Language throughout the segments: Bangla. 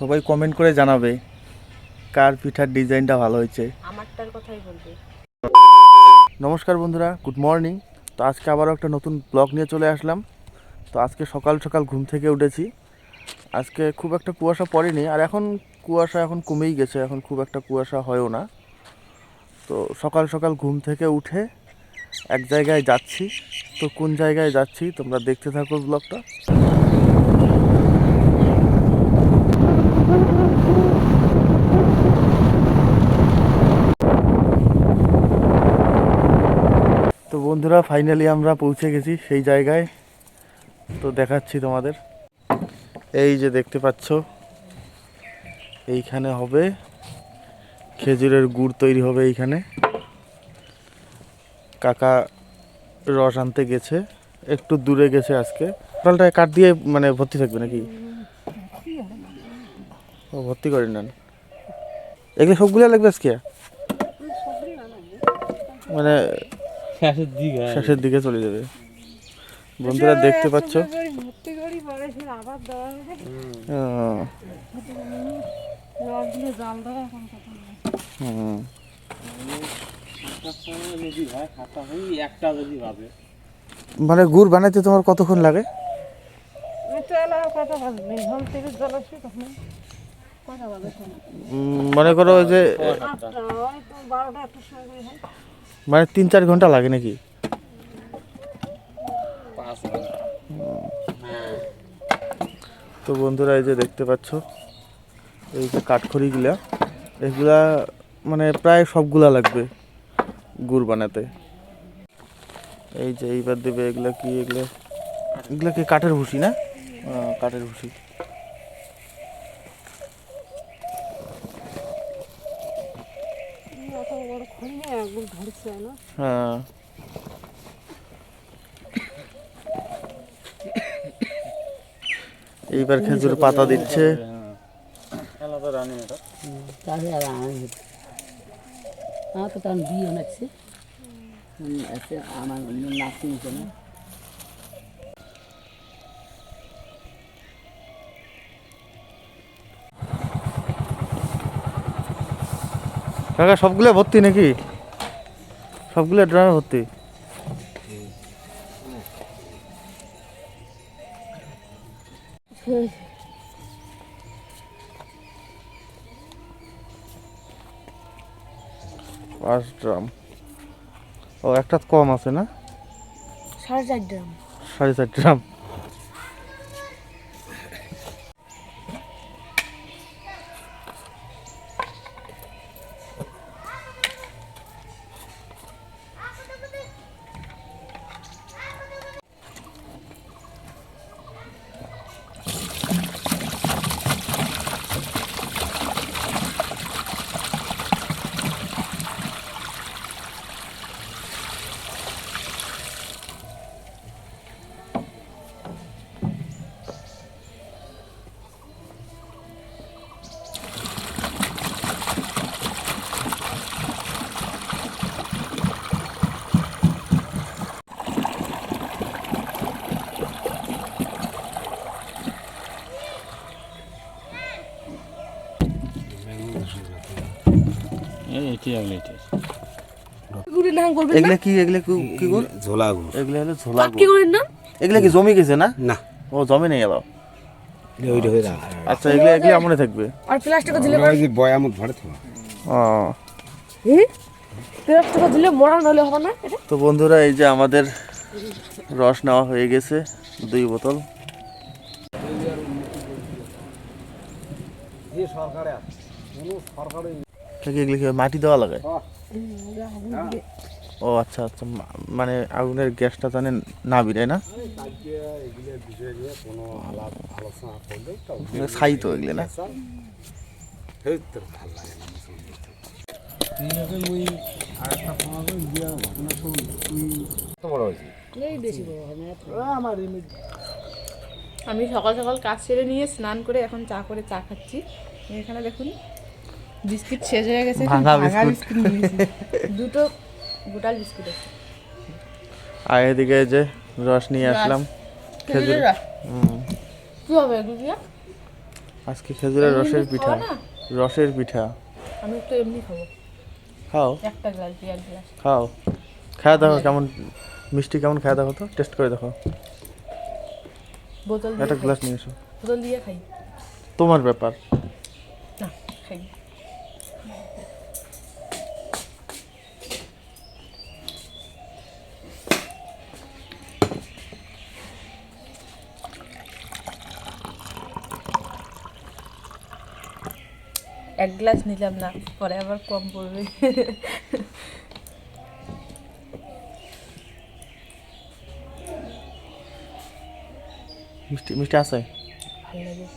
সবাই কমেন্ট করে জানাবে কার পিঠার ডিজাইনটা ভালো হয়েছে। আমারটার কথাই বলবে। নমস্কার বন্ধুরা, গুড মর্নিং। তো আজকে আবারও একটা নতুন ব্লগ নিয়ে চলে আসলাম। তো আজকে সকাল সকাল ঘুম থেকে উঠেছি। আজকে খুব একটা কুয়াশা পড়েনি, আর এখন কুয়াশা এখন কমেই গেছে, এখন খুব একটা কুয়াশা হয়ও না। তো সকাল সকাল ঘুম থেকে উঠে এক জায়গায় যাচ্ছি। তো কোন জায়গায় যাচ্ছি তোমরা দেখতে থাকো ব্লগটা। তো বন্ধুরা, ফাইনালি আমরা পৌঁছে গেছি সেই জায়গায়। তো দেখাচ্ছি তোমাদের, এই যে দেখতে পাচ্ছ, এইখানে হবে খেজুরের গুড় তৈরি হবে। এইখানে কাকা রস আনতে গেছে, একটু দূরে গেছে আজকে। টোটালটা কাঠ দিয়ে মানে ভর্তি থাকবে নাকি? ও ভর্তি করে নেন। এগুলো সবগুলো লাগবে আজকে, মানে শেষের দিকে চলে যাবে। বন্ধুরা দেখতে পাচ্ছ, মানে গুড় বানাইতে তোমার কতক্ষণ লাগে? মনে করো যে মানে 3-4 ঘন্টা লাগে নাকি? তো বন্ধুরা এই যে দেখতে পাচ্ছ, এই যে কাঠখড়িগুলা, এগুলা মানে প্রায় সবগুলা লাগবে গুড় বানাতে। এই যে এইবার দেবে এগুলা কি, এগুলা এগুলা কি কাঠের ভুসি না? কাঠের ভুসি। হ্যাঁ, এইবার খেজুর পাতা দিচ্ছে। কাকা সবগুলো ভর্তি নাকি? সবগুলো ড্রামে ভর্তি? পাঁচ ড্রাম। ও, একটা কম আছে না? 4.5 ড্রাম। 4.5 ড্রাম। এগুলা কি, এগুলা কি গুড়? ঝোলা গুড়। এগুলা হলো ঝোলা গুড় না? এগুলা কি জমি গেছে না? না, ও জমি নেই গেল। আচ্ছা, এগুলা এগুলা আমনে থাকবে। আর প্লাস্টিক দিলে বয়ামত ভরে থাকবে। ও, প্লাস্টিক দিলে মোড়া নলে হবে না এটা। তো বন্ধুরা, এই যে আমাদের রস নেওয়া হয়ে গেছে 2 বোতল। এগুলো কি মাটি দেওয়া লাগে? ও আচ্ছা আচ্ছা, মানে আগুনের গ্যাসটা জানে না বিড়ায় না? ছাই তো এগুলো না? আমি সকাল সকাল কাজ সেরে নিয়ে স্নান করে এখন চা করে চা খাচ্ছি। এখানে দেখুন বিস্কিট শেষ হয়ে গেছে, ভাঙা বিস্কিট নিয়েছি, 2টো গোটাল বিস্কিট আছে। আর এদিকে যে রস নিয়ে আসলাম, খেজুর রস। কি হবে এগুলো? আজকে খেজুরের এমনি রসের এমনি পিঠা। খাওয়া না? রসের পিঠা। আমি তো এমনি খাবো, খাও একটা গ্লাস দিয়ে 1 গ্লাস। খাও, খেয়ে দেখো ভালো লাগে। কেমন মিষ্টি, কেমন খেয়ে দেখো তো, টেস্ট করে দেখো। বোতল দিয়ে একটা খাই, গ্লাস নিয়ে এসো। বোতল দিয়ে খাই। তোমার ব্যাপার। না, খাই। এক গ্লাস নিলাম না, পরে আবার কম পড়বে। মিষ্টি মিষ্টি আছে। ভালো লাগে।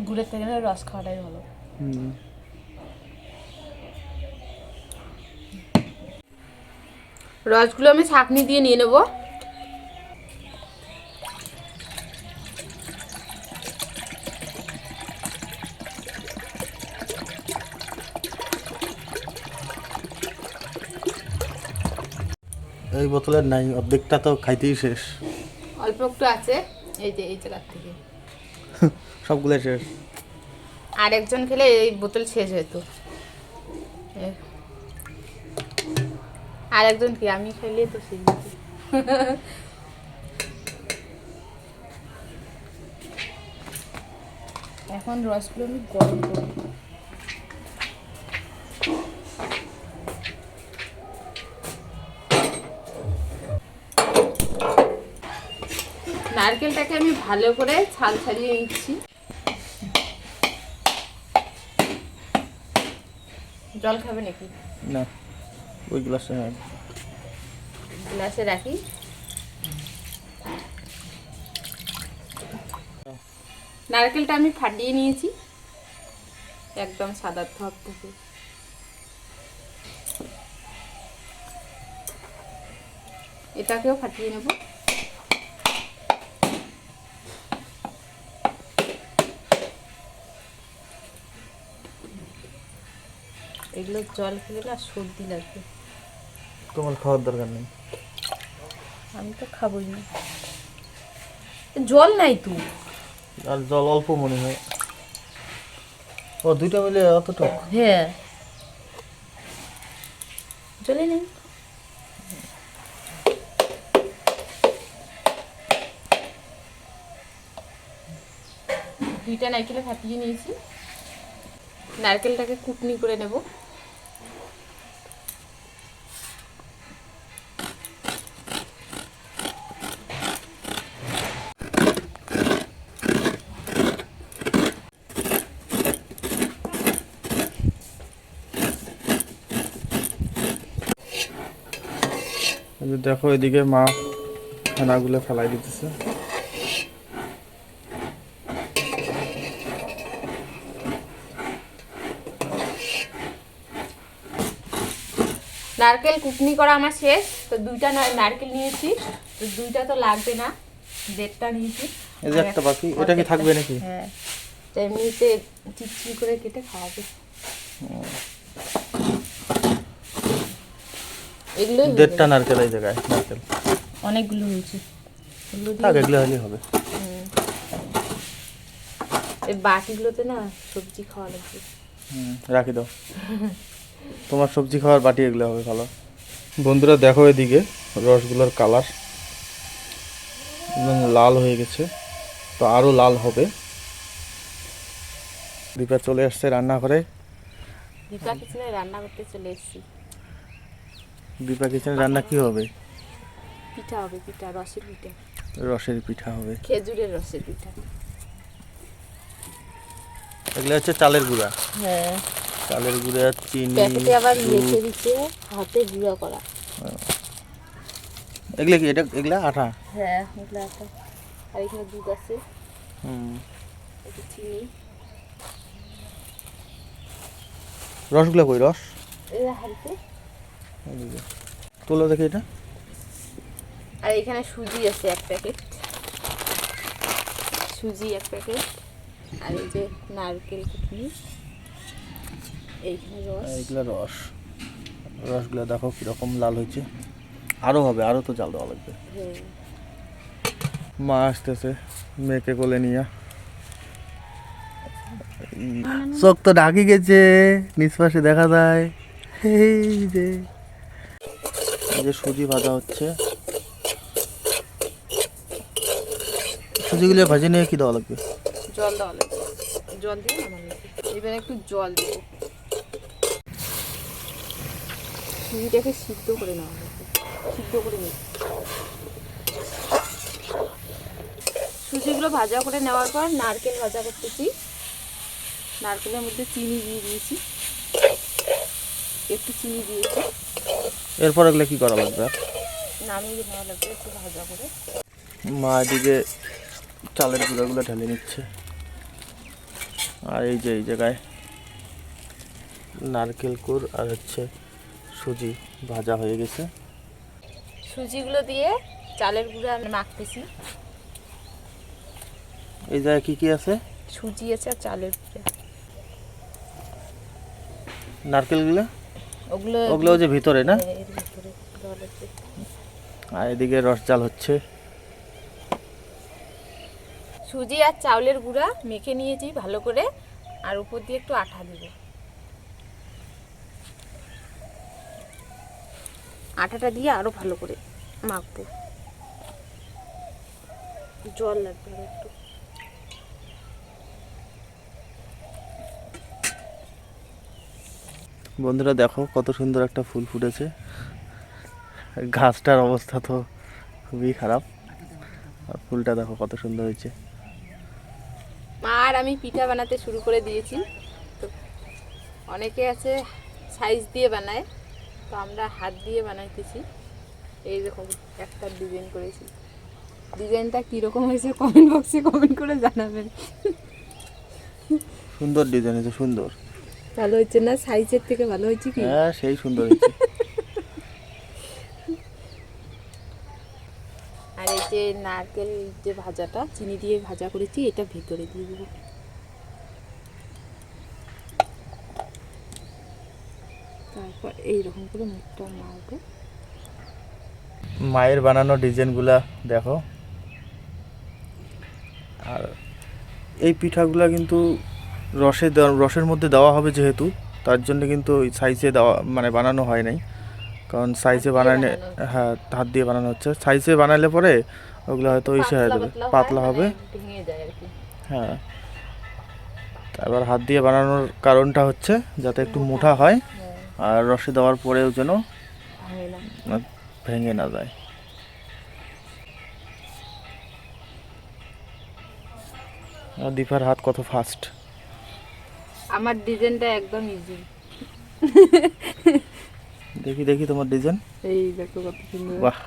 গুড়ের থেকে না রস খাওয়াটাই ভালো। হুম। রসগুলো আমি ছাঁকনি দিয়ে নিয়ে নেব। এই বোতলের নাই, অর্ধেকটা তো খাইতেই শেষ। অল্প একটু আছে, এই যে এই জায়গার থেকে। সবগুলো শেষ। আর একজন খেলে এই বোতল শেষ হতো। আর একজন কি, আমি খেলে তো শেষ হতো। এখন রসগুলো আমি গরম করব। নারকেলটাকে আমি ভালো করে ছাল ছাড়িয়ে নিচ্ছি। জল খাবে নাকি? না, ওই গ্লাসে হ্যাঁ। গ্লাসে রাখি। নারকেলটা আমি ফাটিয়ে নিয়েছি একদম সাদা ধপ থেকে। এটাকেও ফাটিয়ে নেব। এগুলো জল খেলে না সর্দি লাগবে। তোমার খাওয়ার দরকার নেই। আমি তো খাবোই না, জল নাই তো। আর জল অল্প মনে হয়। ও দুইটা মিলে অতটুক। হ্যাঁ, জলে নেই। দুইটা নারকেল ফাটিয়ে নিয়েছি। নারকেলটাকে কুটনি করে নেব। এই যে দেখো এদিকে মা ফেনাগুলো ফেলাই দিতেছে। নারকেল কুটনি করা আমার শেষ। তো দুইটা নারকেল নিয়েছি, তো দুইটা তো লাগবে না, 1.5টা নিয়েছি। এই যে একটা বাকি, এটা কি থাকবে নাকি? হ্যাঁ, তো এমনিতে চিকচিক করে কেটে খাওয়াবে। এগুলো 1.5টা নারকেল এই জায়গায়, নারকেল অনেকগুলো হয়েছে। এগুলো থাক, দিয়ে এগুলো হলেই হবে। এই বাটিগুলোতে না সবজি খাওয়া লাগবে। রাখি দাও। তোমার সবজি খাওয়ার বাটি এগুলো হবে ভালো। বন্ধুরা দেখো এদিকে রসগুলোর কালার একদম লাল হয়ে গেছে, তো আরও লাল হবে। দীপা চলে আসছে রান্না করে। দীপা কিচেনে রান্না করতে চলে এসেছি। দীপা কিচেনে রান্না কি হবে? পিঠা হবে, পিঠা, রসের পিঠা, রসের পিঠা হবে। খেজুরের রসের পিঠা। এগুলো হচ্ছে চালের গুঁড়া। হ্যাঁ, চালের গুঁড়া, চিনি, প্যাকেটে আবার দুধ। লিখে দিচ্ছে হাতে গুঁড়া করা। এগুলো কি, এটা এগুলা আঠা? হ্যাঁ, এগুলো একটা। আর এখানে দুধ আছে, একটু চিনি। রসগুলো কই রস? এরা হালকা। তোলো দেখি এটা। আর এখানে সুজি আছে 1 প্যাকেট, সুজি 1 প্যাকেট। আর এই যে নারকেল কুটনি, এইখানে রস। এইগুলো রস। রসগুলো দেখো কিরকম লাল হয়েছে। আরও হবে, আরও তো জাল দেওয়া লাগবে। হ্যাঁ, মা আসতেছে মেয়েকে কোলে নিয়ে। চোখ তো ঢাকি গেছে, নিচ পাশে দেখা যায়। এই যে সুজি ভাজা হচ্ছে। সুজিগুলো ভাজি নিয়ে কি দেওয়া লাগবে? জল দেওয়া লাগবে, জল দিয়ে নামানো লাগবে। এবার একটু জল দেবো, সুজিটাকে সিদ্ধ করে নেওয়া লাগবে, সিদ্ধ করে নিই। সুজিগুলো ভাজা করে নেওয়ার পর নারকেল ভাজা করতেছি। নারকেলের মধ্যে চিনি দিয়ে দিয়েছি, একটু চিনি দিয়েছি। এরপর এগুলো কি করা লাগবে? নামিয়ে নেওয়া লাগবে একটু ভাজা করে। মা এদিকে চালের গুঁড়াগুলো ঢেলে নিচ্ছে, আর এই যে এই জায়গায় নারকেল কুড় আর হচ্ছে সুজি ভাজা হয়ে গেছে। সুজিগুলো দিয়ে চালের গুঁড়া মাখতেছি। এই জায়গায় কি কি আছে? সুজি আছে আর চালের গুঁড়া। নারকেলগুলো ওগুলো ওগুলো যে ভিতরে না? এর ভিতরে দেওয়া লাগবে। আর এদিকে রস জাল হচ্ছে। সুজি আর চাউলের গুঁড়া মেখে নিয়েছি ভালো করে, আর উপর দিয়ে একটু আঠা দেব। আঠাটা দিয়ে আরো ভালো করে মাখবো। জল লাগবে আর একটু। বন্ধুরা দেখো কত সুন্দর একটা ফুল ফুটেছে। গাছটার অবস্থা তো খুবই খারাপ, আর ফুলটা দেখো কত সুন্দর হয়েছে। আর আমি পিঠা বানাতে শুরু করে দিয়েছি। তো অনেকে আছে সাইজ দিয়ে বানায়, তো আমরা হাত দিয়ে বানাইতেছি। এই দেখো একটা ডিজাইন করেছি, ডিজাইনটা কীরকম হয়েছে কমেন্ট বক্সে কমেন্ট করে জানাবেন। সুন্দর ডিজাইন হয়েছে, সুন্দর। ভালো হচ্ছে না? সাইজের থেকে ভালো হয়েছে কি? হ্যাঁ সেই সুন্দর হয়েছে। আর এই যে নারকেল যে ভাজাটা চিনি দিয়ে ভাজা করেছি, এটা ভেতরে দিয়ে দেবো। তারপর এইরকম করে মুখটা মারবো। মায়ের বানানো ডিজাইনগুলা দেখো। আর এই পিঠাগুলা কিন্তু রসের মধ্যে দেওয়া হবে যেহেতু, তার জন্য কিন্তু ওই সাইজে দেওয়া মানে বানানো হয় নাই। কারণ সাইজে বানালে, হ্যাঁ হাত দিয়ে বানানো হচ্ছে। সাইজে বানালে পরে ওগুলো হয়তো ইসে হয়ে যাবে, পাতলা হবে। ভেঙে যায় আর কি। হ্যাঁ, এবার হাত দিয়ে বানানোর কারণটা হচ্ছে যাতে একটু মোটা হয়, আর রসে দেওয়ার পরেও যেন ভেঙে না যায়। আর দীপার হাত কত ফাস্ট। আমার ডিজাইনটা একদম ইজি। দেখি দেখি তোমার ডিজাইন। এই দেখো কত সুন্দর। বাহ,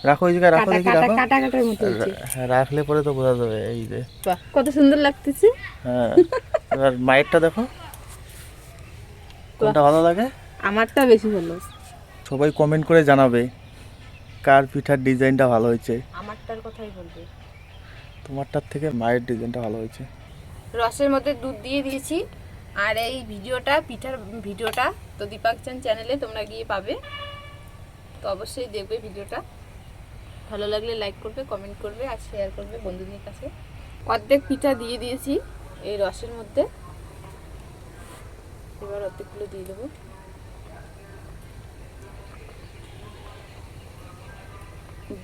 রাখো এই জায়গায়, রাখো দেখি, রাখো। কাটা কাটার মতো হচ্ছে। হ্যাঁ, রাখলে পরে তো বোঝা যাবে। এই যে বাহ, কত সুন্দর লাগতেছে। হ্যাঁ, এবার মায়েরটা দেখো কোনটা ভালো লাগে। আমারটা বেশি ভালো। সবাই কমেন্ট করে জানাবে কার পিঠার ডিজাইনটা ভালো হয়েছে। আমারটার কথাই বলবে। তোমারটার থেকে মায়ের ডিজাইনটা ভালো হয়েছে। রসের মধ্যে দুধ দিয়ে দিয়েছি। আর এই ভিডিওটা, পিঠার ভিডিওটা তো দীপাক চান চ্যানেলে তোমরা গিয়ে পাবে, তো অবশ্যই দেখবে ভিডিওটা। ভালো লাগলে লাইক করবে, কমেন্ট করবে আর শেয়ার করবে বন্ধুদের কাছে। অর্ধেক পিঠা দিয়ে দিয়েছি এই রসের মধ্যে, এবার অর্ধেকগুলো দিয়ে দেবো।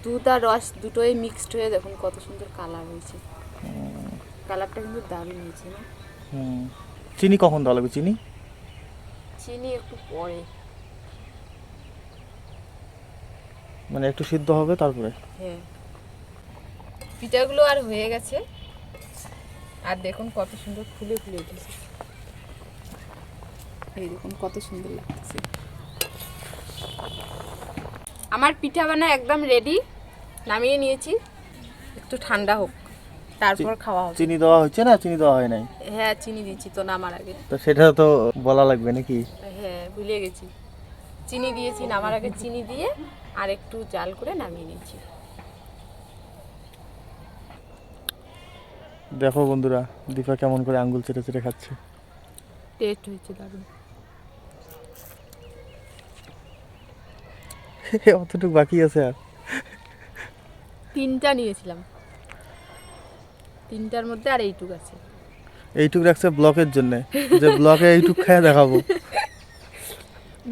দুধ আর রস দুটোই মিক্সড হয়ে দেখুন কত সুন্দর কালার হয়েছে। কালারটা কিন্তু দারুণ হয়েছে না? চিনি কখন দেওয়া লাগবে? চিনি চিনি একটু পরে, মানে একটু সিদ্ধ হবে তারপরে। হ্যাঁ। পিঠাগুলো আর হয়ে গেছে, আর দেখুন কত সুন্দর ফুলে ফুলে উঠেছে। এই দেখুন কত সুন্দর লাগতেছে। আমার পিঠা বানা একদম রেডি, নামিয়ে নিয়েছি। একটু ঠান্ডা হোক, তারপর খাওয়া হবে। চিনি দেওয়া হচ্ছে না? চিনি দেওয়া হয় নাই? হ্যাঁ চিনি দিচ্ছি তো নামার আগে। তো সেটা তো বলা লাগবে নাকি? হ্যাঁ ভুলে গেছি, চিনি দিয়েছি নামার আগে। চিনি দিয়ে আর একটু জাল করে নামিয়ে নিয়েছি। দেখো বন্ধুরা, দীপা কেমন করে আঙ্গুল চেটে চেটে খাচ্ছে। টেস্ট হয়েছে দারুণ। অতটুকু বাকি আছে আর। 3টা নিয়েছিলাম। 3টার মধ্যে আর এইটুক আছে। এইটুক রাখছে ব্লকের জন্যে, যে ব্লকে এইটুক খেয়ে দেখাবো।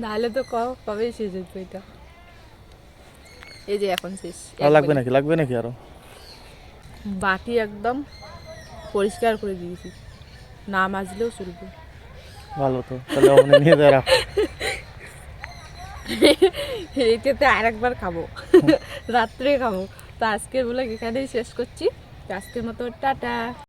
নাহলে তো কবে শেষ হতো এটা। এই যে এখন শেষ। আর লাগবে নাকি আরো? বাটি একদম পরিষ্কার করে দিয়েছি, না মাজলেও চলবে। ভালো তো, তাহলে ওখানে নিয়ে যা রাখো। এইটাতে আরেকবার খাবো, রাত্রে খাবো। তো আজকের ব্লগ এখানেই শেষ করছি। তো আজকের মতো টাটা।